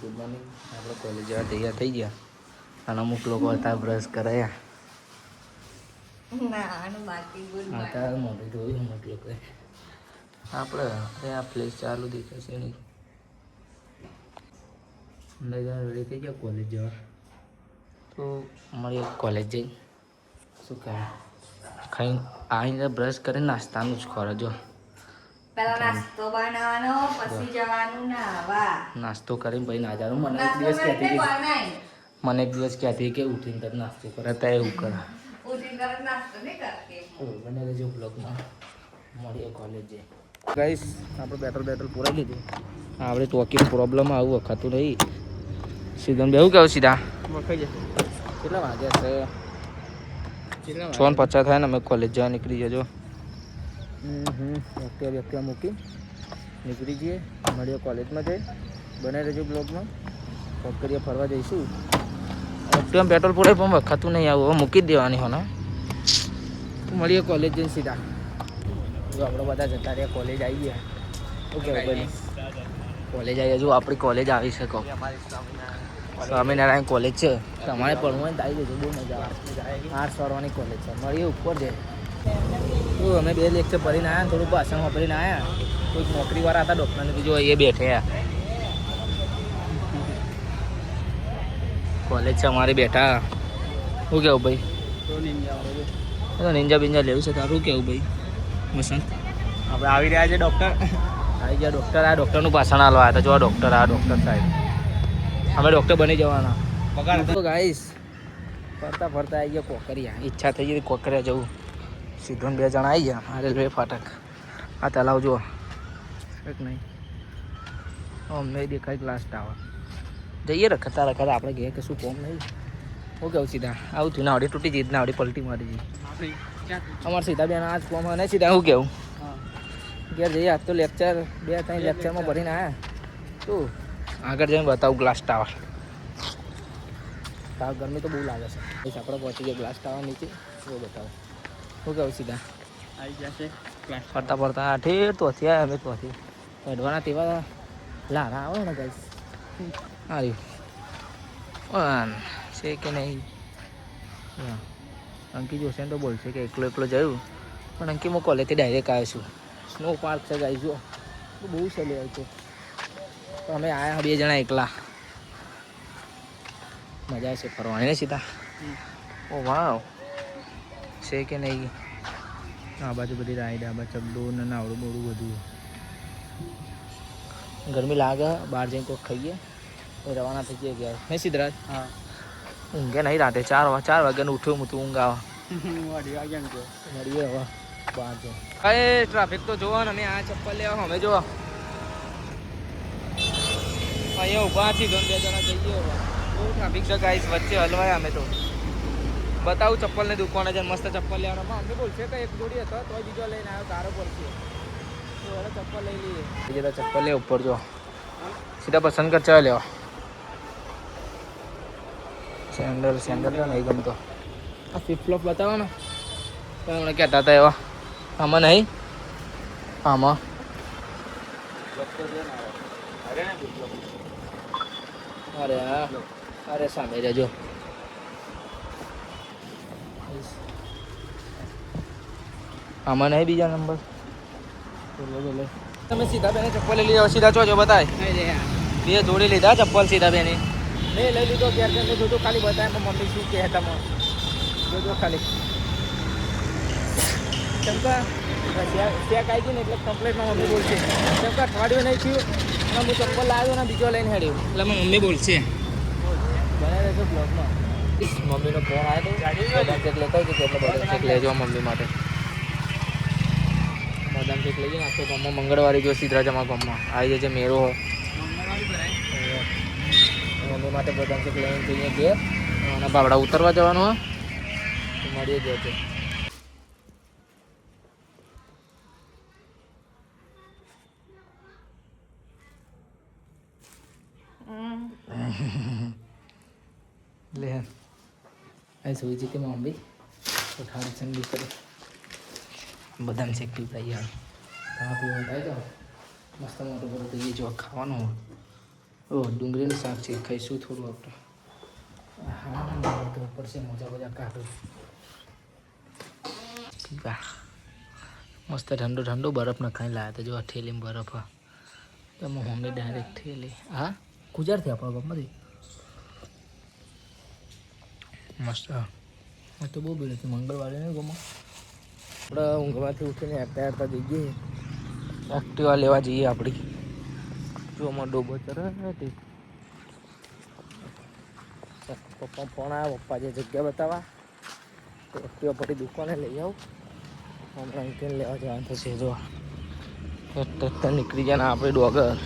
Good morning. આપણે college જવા તૈયાર થઈ ગયા અને અમુક લોકો હતા બ્રશ કરાયા. હતા મોઢું ધોયું અમુક લોકોએ. આપણે આ પ્લેસ ચાલુ દેખાશે નહીં. રેડી થઈ ગયા કોલેજ જવા. તો મળીએ કોલેજ જઈ. શું કહે ખાઈ આવીને બ્રશ કરીને નાસ્તાનું જ ખોરો જો. પેલા નાસ્તો બનાવવાનો પછી જવાનું નાવા. નાસ્તો કરીને પછી ના જવાનું. મને એક દિવસ કહેતી કે ઉઠીને તરત નાસ્તો કરે ત્યાં એવું કરે. ઉઠીને તરત નાસ્તો નહીં કરતી. બને રહેજો બ્લોગમાં. મળીએ કોલેજ જઈ. ગાઈસ આપણે બેટલ પૂરાઈ લીધું. આપણે ટોકીનો પ્રોબ્લેમ આવું વખાતું નહીં. સીધા બેવું કેવું સીધા વખાઈ જશે. કેટલા વાગ્યા છે? 6:50 થાય ને અમે કોલેજ જવા નીકળી જજો. એક્ટિવા મૂકી નીકળી જઈએ. મળીએ કોલેજમાં જઈ. બનાવી રહેજો બ્લોગમાં. પગ કરીએ ફરવા જઈશું. એક્ટિવા પેટ્રોલ પૂરે પણ વખાતું નહીં આવું. હવે મૂકી જ દેવાની હો ને. મળીએ કોલેજ જઈને સીધા. જો આપણે બધા જતા રહ્યા કોલેજ આવી ગયા. ઓકે ભાઈ કોલેજ આવી હજુ આપણી કોલેજ આવી છે કહો. સ્વામિનારાયણ કોલેજ છે. તમારે પડવું હોય ને તો આવી જજો. બહુ મજા આવે. આર્ટ્સ વાળવાની કોલેજ છે. મળીએ ઉપર છે. તો અમે 2 લેક્ચર ભરીને આવ્યા. થોડું ભાષણ વાપરીને આવ્યા. કોઈક નોકરીવાળા હતા ડૉક્ટરને બીજું એ બેઠે. કોલેજ છે અમારે બેઠા. શું કેવું ભાઈ? નિંજા બિંજા લેવું છે તારું કેવું ભાઈ? વસંત આપણે આવી રહ્યા છે ડૉક્ટર. આવી ગયા ડૉક્ટર. આ ડૉક્ટરનું ભાષણ આલો આવ્યા હતા. જો આ ડૉક્ટર સાહેબ. અમે ડૉક્ટર બની જવાના. તો ગાઈસ ફરતા આવી ગયા કોકરિયા. ઈચ્છા થઈ ગઈ કોકરિયા જવું. સીધો 2 જણા આવી ગયા. આ રેલવે ફાટક. આ તલાવ જુઓ એક નહીં. અમને દેખાય ગ્લાસ ટાવર. જઈએ રખતા આપણે ઘેર કશું કોમ નહીં. હું કેવું સીધા આવું થયું. નાવડી તૂટી જઈ નાવડી પલટી મારી જઈ. અમારે સીધા બેન આજ કોમ અને સીધા હું કેવું ઘેર જઈએ. આજ તો લેક્ચર 2-3 લેક્ચરમાં ભરીને આવ્યા. શું આગળ જઈને બતાવું ગ્લાસ ટાવર. ગરમી તો બહુ લાગે છે. બસ આપણે પહોંચી ગયા ગ્લાસ ટાવર નીચે. એવું બતાવો. શું કહું સીધા આવી ગયા છે ફરતા ઠેર તોથી આવ્યા અમે. તોથી અડવાના તેવા લારા આવે ને ગાઈસ. આવ્યું છે કે નહીં? અંકી જોશે તો બોલશે કે એકલો જયું. પણ અંકી હું કોલેજથી ડાયરેક્ટ આવ્યો છું. સ્નો પાર્ક છે ગાઈસ. જો બહુ સહેલી આવી છે. તો અમે આવ્યા 2 જણા એકલા. મજા આવશે ફરવાની ને સીધા. ઓ વાવ છે કે નહીં? આ બાજુ બધી રાઈડ. આ બાજુ ચગડું ને નાવડું બોડું બધું. ગરમી લાગે. બહાર જઈને કોઈક ખાઈએ રવાના થઈ જઈએ ગયા. નહીં સિદ્ધરાજ? હા ઊંઘે નહીં રાતે. 4 વાગ્યાનું ઉઠ્યું હું. તું ઊંઘ આવે. મળીએ હવે બહાર જો અરે ટ્રાફિક તો જોવો ને. અમે આ ચપ્પલ લેવા અમે જો અહીંયા ઊભા છીએ. 2 જણા જઈએ. બહુ ટ્રાફિક છે ગાઈસ. વચ્ચે હલવાય. અમે તો બતાવું ચપ્પલની દુકાને જઈને મસ્ત ચપ્પલ લેવાનો. અમે બોલશે કે એક જોડી હતો તો બીજો લઈને આવ્યો. તારો પડશે તો હવે ચપ્પલ લઈ લઈએ. બીજા ચપ્પલ લે ઉપર જો સીધા પસંદ કર. ચાલ લેવા સેન્ડલ તો નહીં ગમતો. આ ફ્લિપ ફ્લોપ બતાવો ને. તમને કહેતા હતા એવા. આમાં નહીં. આમાં અરે હા. અરે સામે રહેજો. આમાં નહીં બીજા નંબર. તમે સીધા બેને ચપ્પલ લઈ લીધા. સીધા ચોજો બતાય. 2 જોડી લીધા ચપ્પલ સીધા બેને. નહીં લઈ લીધો. ઘેર જોજો ખાલી બતાય. મમ્મી શું કહે તમે જોજો ખાલી. ચમકા ચેક આવી ગયું ને એટલે કમ્પ્લેટમાં મમ્મી બોલશે. ચમકા અઠવાડિયું નહીં થયું અને હું ચપ્પલ લાવ્યો ને બીજો લઈને હેડ્યો એટલે મમ્મી બોલશે. બનાવી રહેજો બ્લોગમાં. મમ્મીનો ફોન આવ્યો તો બદામ ચેક લેતા હોય એટલે બદામ ચેક લેજો મમ્મી માટે. બદામ ચેક લઈ જઈને આખો ગામમાં મંગળવારે જો સિદ્ધરાજમાં ગામમાં આવી જશે મેળો. મમ્મી માટે બદામ ચેક લઈને જઈએ ઘેર. અને બાબડા ઉતરવા જવાનું હોય તો મળીએ જજો. લે અહીં સુઈ જતી મમ્મી. તો ઠાડી ઠંડી કરે. બદામ શેક પીવડાવી યાર. ખાવા પીવા થાય જાઓ. મસ્ત મોટું બધું જોઈએ જો ખાવાનું. ઓહ ડુંગળીનું શાક છે ખાઈશું થોડું આપણે. હા તો ઉપર છે મોજા મોજા કાઢું. મસ્ત ઠંડુ ઠંડુ બરફ નખાઈ લાયા તો જો આ ઠેલીમાં બરફ હા તો મમ્મી ડાયરેક્ટ ઠેલી હા ગુજરાતથી આપણો ગમતી મસ્ત તો બહુ ભીડ હતી મંગળવારે ને ગમો આપણે ઊંઘમાંથી ઉઠીને હેરતા હેરતા જઈએ એક્ટિવા લેવા જઈએ આપણી જોમાં ડોબો ચરે પપ્પા ફોન આવ્યા પપ્પા જે જગ્યા બતાવવા તો એક્ટિવા પટી દુકાને લઈ આવું હમણાં અહીંથી લેવા જવાનું થશે જો નીકળી જાય ને આપણે ડોગર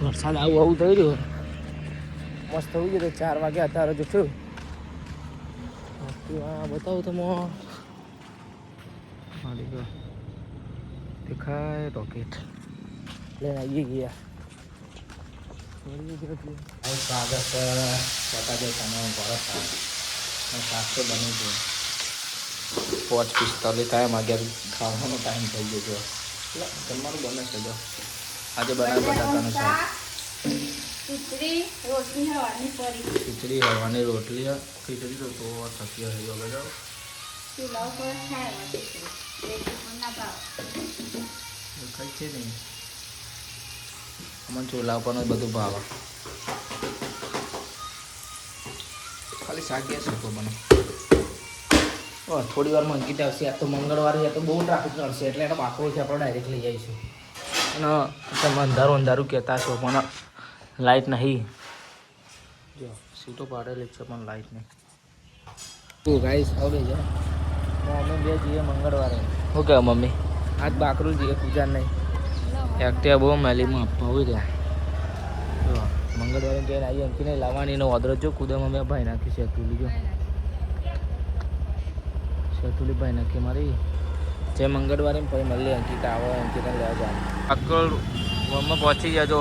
વરસાદ આવું આવું થઈ રહ્યું મસ્ત થયું ગયું તો 4 વાગ્યા અત્યારે જો થયું બતાવું તમે દેખાય રોકેટ લઈને આવી ગયા સ્વાગત બતાજો તમે બરફ શાક તો બની ગયું 5:45 થાય માગે ખાવાનો ટાઈમ થઈ ગયો જો જમવાનું બને છે જો આજે બનાવે બટાકાનું શાક ખીચડી રોટલી હવાની પડી ખીચડી હવાની રોટલી ખીચડી તો થકી હોય વગર જાઓ ચૂલા ઉપર થાય ખીચડી ના ભાવ ખાઈ છે નહીં અમને ચોલા ઉપરનું બધું ભાવે ખાલી શાક ગયા શું બને થોડી વારમાં અંકિત આવશે આ તો મંગળવારે છે તો બહુ ટ્રાફિક નડશે એટલે એનો પાકો છે આપણે ડાયરેક્ટ લઈ જઈશું અને તમે અંધારું અંધારું કહેતા છો પણ લાઇટ નહીં જો સીટો પાડેલી છે પણ લાઇટ નહીં તું ગાઈસ આવડે છે મમ્મી બે જઈએ મંગળવારે શું કહે મમ્મી આજ બાકરું જઈએ પૂજા નહીં એક્ટિવા બહુ મેલીમાં આપવા હોય ત્યાં જો મંગળવારે જઈને આવી અંકીને લાવવાની એનો ઓર્ડર જો કુદામાં મેં ભાઈ નાખી શેતુલી જો શેતુલી ભાઈ નાખી મારી જે મંગળવારે પછી મળીએ અંકિતા આવો અંકિતા લેવા જાય આકલ વનમાં પહોંચી ગયા જો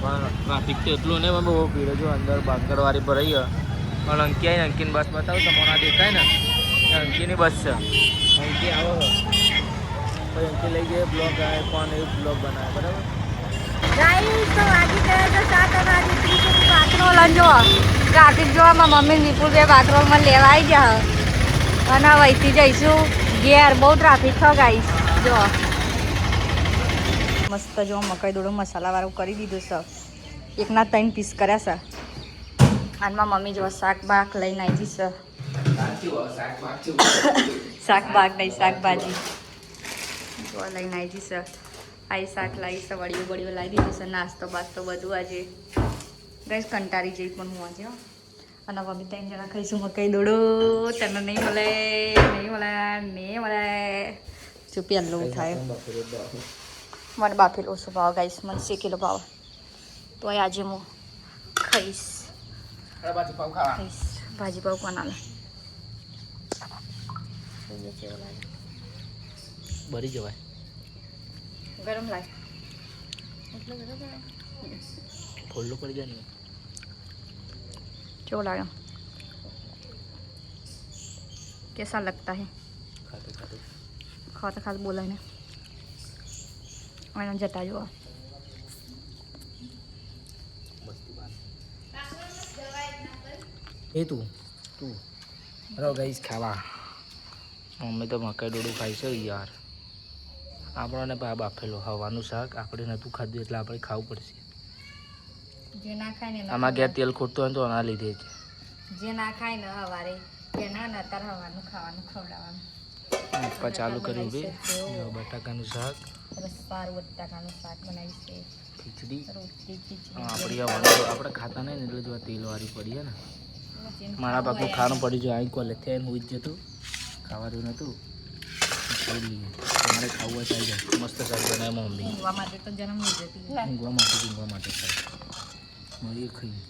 પણ ટ્રાફિક તો એટલું નહીં બહુ ભીડ જો અંદર બાંકરવારી પર રહી પણ અંકી આવીને અંકીની બસ બતાવું તમને આ દેખાય ને એ અંકીની બસ છે અંકી આવો પછી અંકી લઈ ગયે બ્લોગ આવે પણ એ બ્લોગ બનાવે બરાબર ગાઈસ તો વાગી ગયા તો 7:30 બાથરૂમ લંજો ટ્રાફિક જોવામાં મમ્મી વિપુલ બે બાથરૂમમાં લેવા આવી ગયા અને વહીથી જઈશું ઘેર બહુ ટ્રાફિક થયો ગાઈસ જો મસ્ત જો મકાઈ દોડો મસાલાવાળું કરી દીધું છે એકના 3 પીસ કર્યા છે આનમાં મમ્મી જો શાક બાક લઈને આવી છે શાક બાક નહીં શાકભાજી જો લઈને આવી છે આ શાક લાવી છે વડીઓ બળીઓ લાવી દીધું છે નાસ્તો બાસ્તો બધું આજે ગઈશ કંટાળી જઈ પણ હું આજે અને મમ્મી 3 જણા ખાઈશું મકાઈ દોડો તને નહીં મળે નહીં મળે જો પહેલું થાય મને બાફેલો ઓછો ભાવ ગાઈશ મને શેકેલો ભાવ તો આજે હું ખાઈશ ભાજી પાવ કોના લે બરી જવાય ગરમ લાય ફોલ્લો પડી જાય ને કેવો લાગે कैसा लगता है ખાતે ખાતે खाता खाता बोला ने मैंने जटा जो એ તું રો ગઈશ ખાવા મમ્મી તો મકાઈ ડોડું ખાઈ છે યાર આપણને બાફેલો હવાનું શાક આપણે નહોતું ખાધું એટલે આપણે ખાવું પડશે જે ના ખાય ને આમાં ગયા તેલ ખોટતું હોય તો આના લીધે જ જે ના ખાય ને હવારે એના નતર હવાનું ખાવાનું ખવડાવવાનું પપ્પા ચાલુ કર્યું બે બટાકાનું શાક રસપાર બટાકાનું શાક બનાવી છે ખીચડી રોટલી ખીચડી આપણી આપણે ખાતા નહીં ને એટલે જો તેલવાળી પડી ને મારા પાકું ખાવાનું પડી જાય અહીં કોલેજ થઈને હું જ જતું ખાવાનું નહોતું ખાઈ લઈએ તમારે ખાવું હોય ચાલી જાય મસ્ત શાક બનાવે મમ્મી ઊંઘવા માટે તો જન્મ લીધો ઊંઘવા માટે શાક મળીએ ખાઈએ